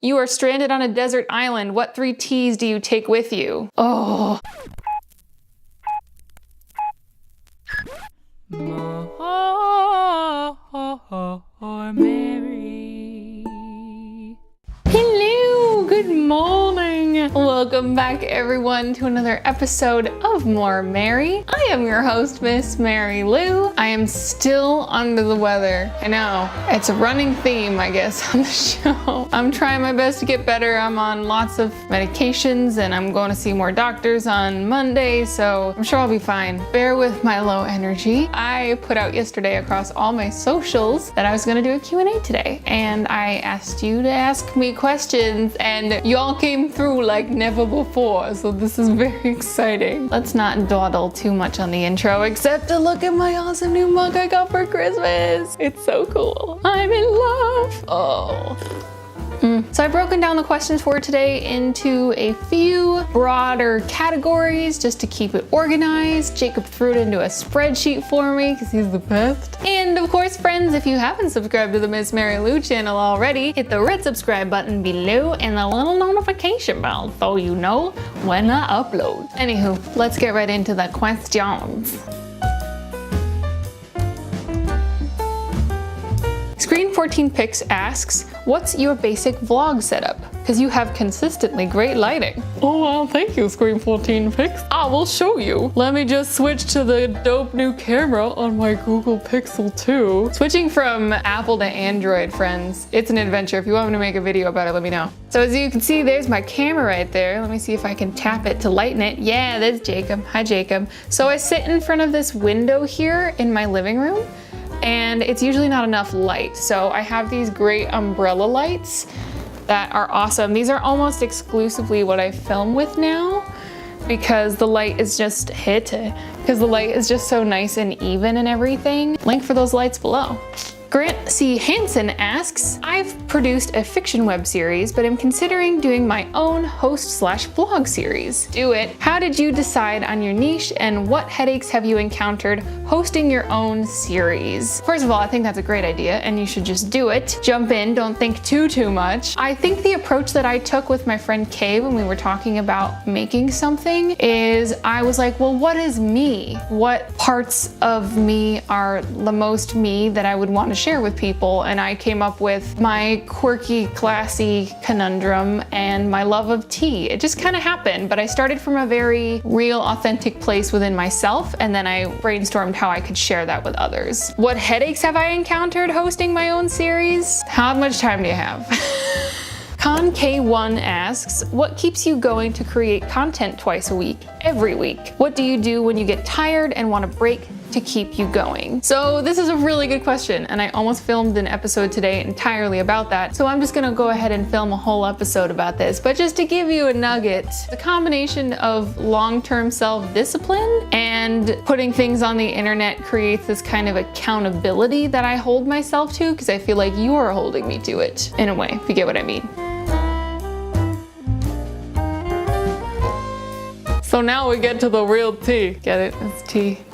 You are stranded on a desert island. What 3 T's do you take with you? Oh. More Mary. Hello, good morning. Welcome back everyone to another episode of More Mary. I am your host, Miss Mary Lou. I am still under the weather. I know, it's a running theme, I guess, on the show. I'm trying my best to get better. I'm on lots of medications and I'm going to see more doctors on Monday, so I'm sure I'll be fine. Bear with my low energy. I put out yesterday across all my socials that I was going to do a Q&A today, and I asked you to ask me questions and you all came through like never before, so this is very exciting. Let's not dawdle too much on the intro, except to look at my awesome new mug I got for Christmas. It's so cool. I'm in love. Oh. So I've broken down the questions for today into a few broader categories just to keep it organized. Jacob threw it into a spreadsheet for me because he's the best. And of course, friends, if you haven't subscribed to the Miss Mary Lou channel already, hit the red subscribe button below and the little notification bell so you know when I upload. Anywho, let's get right into the questions. Screen 14 Pics asks, what's your basic vlog setup? Because you have consistently great lighting. Oh well, thank you, Screen 14 Pics. I will show you. Let me just switch to the dope new camera on my Google Pixel 2. Switching from Apple to Android, friends, it's an adventure. If you want me to make a video about it, let me know. So as you can see, there's my camera right there. Let me see if I can tap it to lighten it. Yeah, there's Jacob. Hi, Jacob. So I sit in front of this window here in my living room, and it's usually not enough light. So I have these great umbrella lights that are awesome. These are almost exclusively what I film with now because the light is just so nice and even and everything. Link for those lights below. Grant C. Hansen asks, I've produced a fiction web series, but I'm considering doing my own host/blog series. Do it. How did you decide on your niche and what headaches have you encountered hosting your own series? First of all, I think that's a great idea and you should just do it. Jump in, don't think too much. I think the approach that I took with my friend Kay when we were talking about making something is I was like, well, what is me? What parts of me are the most me that I would want to share with people? And I came up with my quirky, classy conundrum and my love of tea. It just kind of happened, but I started from a very real, authentic place within myself, and then I brainstormed how I could share that with others. What headaches have I encountered hosting my own series? How much time do you have? Con K1 asks, what keeps you going to create content twice a week, every week? What do you do when you get tired and want a break to keep you going? So this is a really good question, and I almost filmed an episode today entirely about that. So I'm just gonna go ahead and film a whole episode about this. But just to give you a nugget, the combination of long-term self-discipline and putting things on the internet creates this kind of accountability that I hold myself to, because I feel like you're holding me to it, in a way, if you get what I mean. So now we get to the real tea. Get it? It's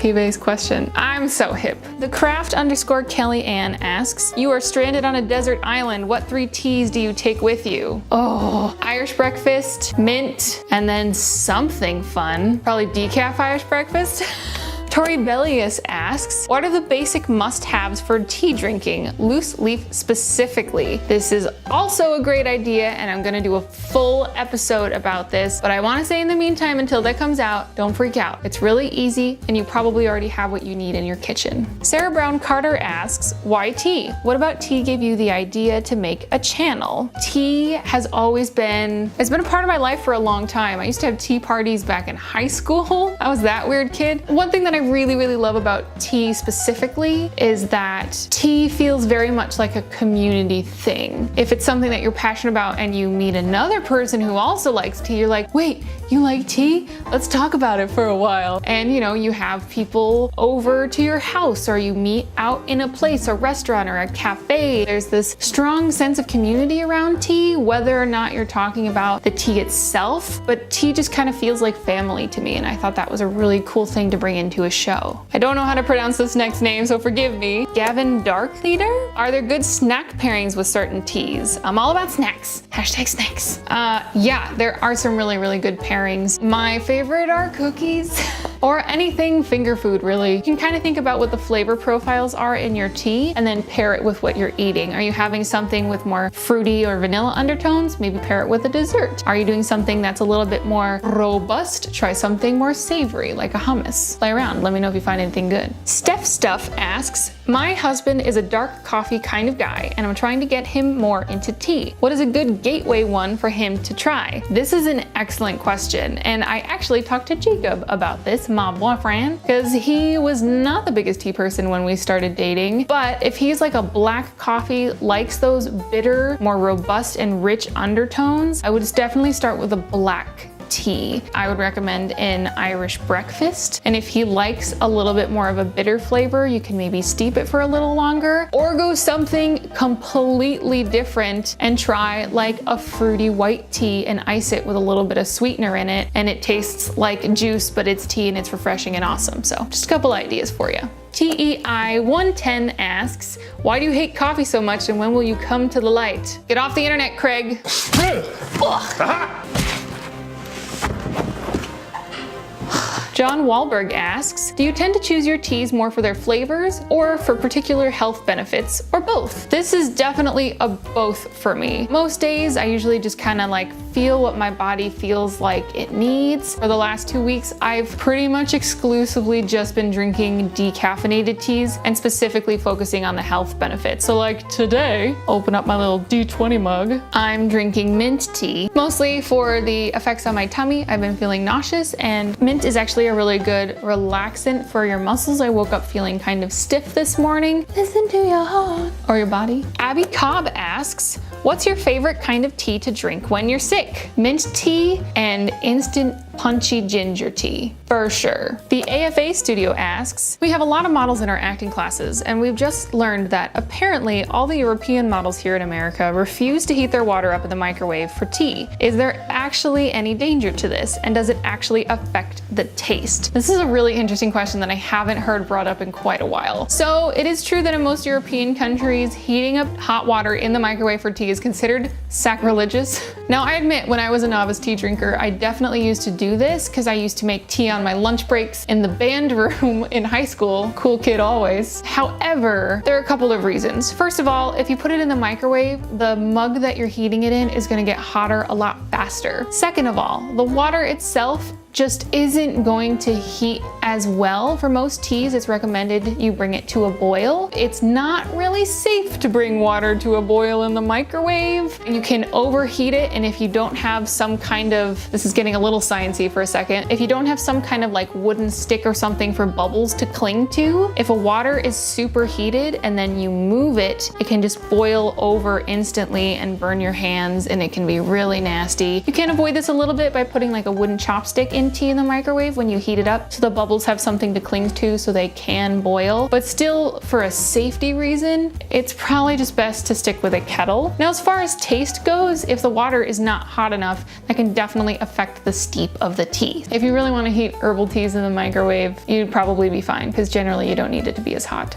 tea-based question. I'm so hip. The craft_Kelly-Ann asks, you are stranded on a desert island. What 3 T's do you take with you? Oh, Irish breakfast, mint, and then something fun. Probably decaf Irish breakfast. Tori Bellius asks, what are the basic must-haves for tea drinking, loose leaf specifically? This is also a great idea, and I'm gonna do a full episode about this, but I wanna say in the meantime, until that comes out, don't freak out. It's really easy, and you probably already have what you need in your kitchen. Sarah Brown Carter asks, why tea? What about tea gave you the idea to make a channel? Tea has always been, it's been a part of my life for a long time. I used to have tea parties back in high school. I was that weird kid. One thing that I really love about tea specifically is that tea feels very much like a community thing. If it's something that you're passionate about and you meet another person who also likes tea, you're like, wait, you like tea? Let's talk about it for a while. And you know, you have people over to your house, or you meet out in a place, a restaurant or a cafe. There's this strong sense of community around tea, whether or not you're talking about the tea itself, but tea just kind of feels like family to me, and I thought that was a really cool thing to bring into a a show. I don't know how to pronounce this next name, so forgive me. Gavin Darkleader? Are there good snack pairings with certain teas? I'm all about snacks. Hashtag snacks. Yeah, there are some really good pairings. My favorite are cookies or anything finger food, really. You can kind of think about what the flavor profiles are in your tea and then pair it with what you're eating. Are you having something with more fruity or vanilla undertones? Maybe pair it with a dessert. Are you doing something that's a little bit more robust? Try something more savory, like a hummus. Play around, let me know if you find anything good. Steph Stuff asks, my husband is a dark coffee kind of guy, and I'm trying to get him more into tea. What is a good gateway one for him to try? This is an excellent question, and I actually talked to Jacob about this, my boyfriend, because he was not the biggest tea person when we started dating, but if he's like a black coffee, likes those bitter, more robust and rich undertones, I would definitely start with a black tea. I would recommend an Irish breakfast. And if he likes a little bit more of a bitter flavor, you can maybe steep it for a little longer or go something completely different and try like a fruity white tea and ice it with a little bit of sweetener in it. And it tastes like juice, but it's tea and it's refreshing and awesome. So just a couple ideas for you. TEI110 asks, why do you hate coffee so much and when will you come to the light? Get off the internet, Craig. John Wahlberg asks, do you tend to choose your teas more for their flavors or for particular health benefits, or both? This is definitely a both for me. Most days I usually just kind of like feel what my body feels like it needs. For the last 2 weeks, I've pretty much exclusively just been drinking decaffeinated teas and specifically focusing on the health benefits. So like today, open up my little D20 mug, I'm drinking mint tea, mostly for the effects on my tummy. I've been feeling nauseous, and mint is actually a really good relaxant for your muscles. I woke up feeling kind of stiff this morning. Listen to your heart or your body. Abby Cobb asks, what's your favorite kind of tea to drink when you're sick? Mint tea and instant punchy ginger tea, for sure. The AFA Studio asks, we have a lot of models in our acting classes, and we've just learned that apparently all the European models here in America refuse to heat their water up in the microwave for tea. Is there actually any danger to this, and does it actually affect the taste? This is a really interesting question that I haven't heard brought up in quite a while. So it is true that in most European countries, heating up hot water in the microwave for tea is considered sacrilegious. Now I admit, when I was a novice tea drinker, I definitely used to do this because I used to make tea on my lunch breaks in the band room in high school. Cool kid always. However, there are a couple of reasons. First of all, if you put it in the microwave, the mug that you're heating it in is going to get hotter a lot faster. Second of all, the water itself just isn't going to heat as well. For most teas, it's recommended you bring it to a boil. It's not really safe to bring water to a boil in the microwave. You can overheat it, and if you don't have some kind of, this is getting a little sciencey for a second, if you don't have some kind of like wooden stick or something for bubbles to cling to, if a water is super heated and then you move it, it can just boil over instantly and burn your hands, and it can be really nasty. You can avoid this a little bit by putting like a wooden chopstick in tea in the microwave when you heat it up so the bubbles have something to cling to so they can boil. But still, for a safety reason, it's probably just best to stick with a kettle. Now, as far as taste goes, if the water is not hot enough, that can definitely affect the steep of the tea. If you really want to heat herbal teas in the microwave, you'd probably be fine because generally you don't need it to be as hot.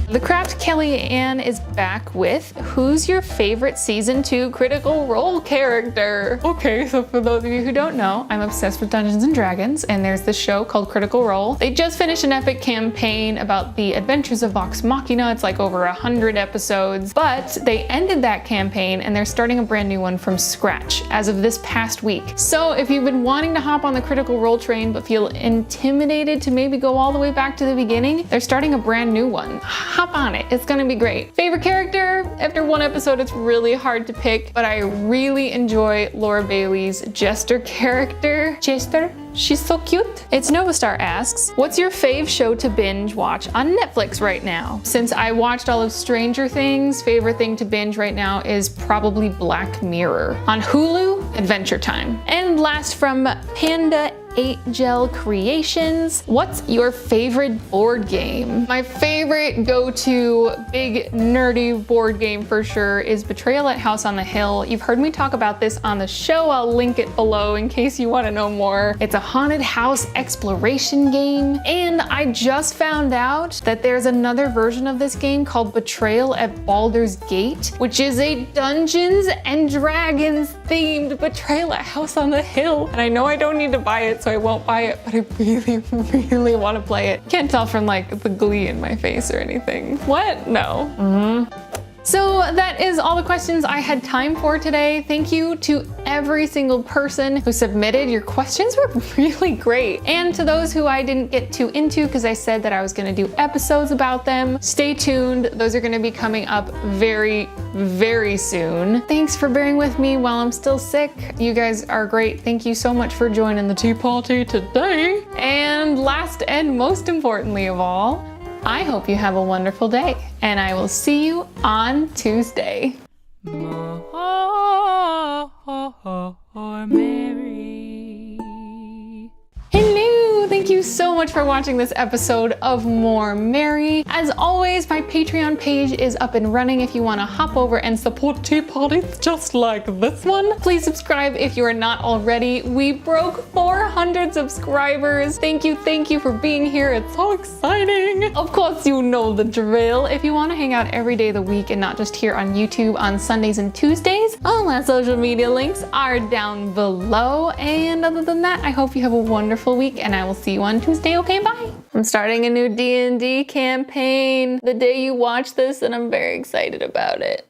The Craft Kellyanne is back with, who's your favorite season 2 Critical Role character? Okay, so for those of you who don't know, I'm obsessed with Dungeons and Dragons, and there's this show called Critical Role. They just finished an epic campaign about the adventures of Vox Machina. It's like over 100 episodes, but they ended that campaign and they're starting a brand new one from scratch as of this past week. So if you've been wanting to hop on the Critical Role train but feel intimidated to maybe go all the way back to the beginning, they're starting a brand new one. Hop on it, it's gonna be great. Favorite character? After one episode, it's really hard to pick, but I really enjoy Laura Bailey's Jester character. Jester? She's so cute. It's Novastar asks, what's your fave show to binge watch on Netflix right now? Since I watched all of Stranger Things, favorite thing to binge right now is probably Black Mirror. On Hulu, Adventure Time. And last from Panda 8 Gel Creations. What's your favorite board game? My favorite go-to big nerdy board game for sure is Betrayal at House on the Hill. You've heard me talk about this on the show. I'll link it below in case you want to know more. It's a haunted house exploration game, and I just found out that there's another version of this game called Betrayal at Baldur's Gate, which is a Dungeons and Dragons themed Betrayal at House on the Hill. And I know I don't need to buy it, so I won't buy it, but I really want to play it. Can't tell from like the glee in my face or anything. What? No. So that is all the questions I had time for today. Thank you to every single person who submitted. Your questions were really great. And to those who I didn't get too into because I said that I was gonna do episodes about them, stay tuned. Those are gonna be coming up very, very soon. Thanks for bearing with me while I'm still sick. You guys are great. Thank you so much for joining the tea party today. And last and most importantly of all, I hope you have a wonderful day, and I will see you on Tuesday. More Mary. Hello! Thank you so much for watching this episode of More Mary. As always, my Patreon page is up and running if you want to hop over and support tea parties just like this one. Please subscribe if you are not already. We broke 400 subscribers. Thank you for being here. It's so exciting. Of course, you know the drill. If you want to hang out every day of the week and not just here on YouTube on Sundays and Tuesdays, all my social media links are down below. And other than that, I hope you have a wonderful week, and I will see you on Tuesday. Okay, bye. I'm starting a new D&D campaign the day you watch this, and I'm very excited about it.